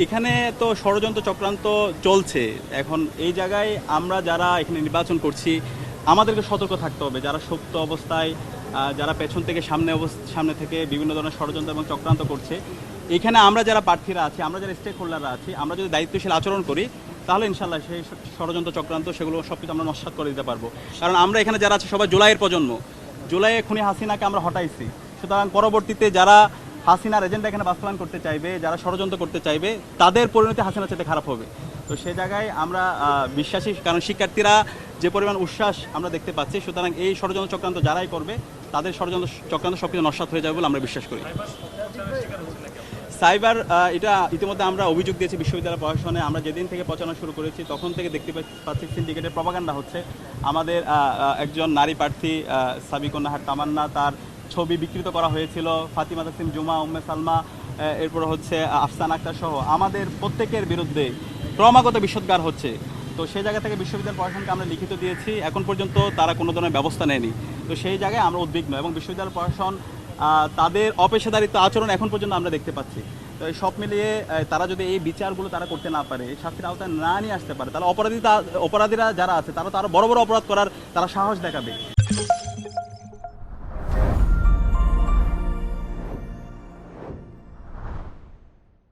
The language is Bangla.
এখানে তো ষড়যন্ত্র চক্রান্ত চলছে। এখন এই জায়গায় আমরা যারা এখানে নির্বাচন করছি আমাদেরকে সতর্ক থাকতে হবে। যারা সুপ্ত অবস্থায় যারা পেছন থেকে সামনে থেকে বিভিন্ন ধরনের ষড়যন্ত্র এবং চক্রান্ত করছে, এখানে আমরা যারা প্রার্থীরা আছি, আমরা যারা স্টেক হোল্ডাররা আছি, আমরা যদি দায়িত্বশীল আচরণ করি তাহলে ইনশাল্লাহ সেই ষড়যন্ত্র চক্রান্ত সেগুলো সব কিছু আমরা নস্যাৎ করে দিতে পারবো। কারণ আমরা এখানে যারা আছি সবাই জুলাইয়ের প্রজন্ম, জুলাইয়ে খুনি হাসিনাকে আমরা হটাইছি। সুতরাং পরবর্তীতে যারা হাসিনার এজেন্ডা এখানে বাস্তবায়ন করতে চাইবে, যারা ষড়যন্ত্র করতে চাইবে, তাদের পরিণতি হাসিনার চাইতে খারাপ হবে। তো সে জায়গায় আমরা বিশ্বাসী, কারণ শিক্ষার্থীরা যে পরিমাণ উচ্ছ্বাস আমরা দেখতে পাচ্ছি, সুতরাং এই ষড়যন্ত্র চক্রান্ত যারাই করবে তাদের ষড়যন্ত্র চক্রান্ত সব কিছু নস্যাৎ হয়ে যাবে বলে আমরা বিশ্বাস করি। সাইবার এটা ইতিমধ্যে আমরা অভিযোগ দিয়েছি বিশ্ববিদ্যালয় প্রশাসনে। আমরা যেদিন থেকে প্রচারণা শুরু করেছি তখন থেকে দেখতে পাচ্ছি সিন্ডিকেটের প্রপাগান্ডা হচ্ছে। আমাদের একজন নারী প্রার্থী সাবিকুন নাহার তামান্না, তার ছবি বিকৃত করা হয়েছিল। ফাতিমা তাসনিম জুমা, উম্মে সালমা, এরপর হচ্ছে আফসান আক্তার সহ আমাদের প্রত্যেকের বিরুদ্ধে ক্রমাগত বিষোদ্গার হচ্ছে। তো সেই জায়গা থেকে বিশ্ববিদ্যালয় প্রশাসনকে আমরা লিখিত দিয়েছি, এখন পর্যন্ত তারা কোনো ধরনের ব্যবস্থা নেয়নি। তো সেই জায়গায় আমরা উদ্বিগ্ন এবং বিশ্ববিদ্যালয় প্রশাসন তাদের অপেশাদারিত্ব আচরণ এখন পর্যন্ত আমরা দেখতে পাচ্ছি। তো এই সব মিলিয়ে তারা যদি এই বিচারগুলো তারা করতে না পারে, শাস্তির আওতায় না নিয়ে আসতে পারে, তাহলে অপরাধীরা যারা আছে তারা তো আরও বড় বড় অপরাধ করার তারা সাহস দেখাবে।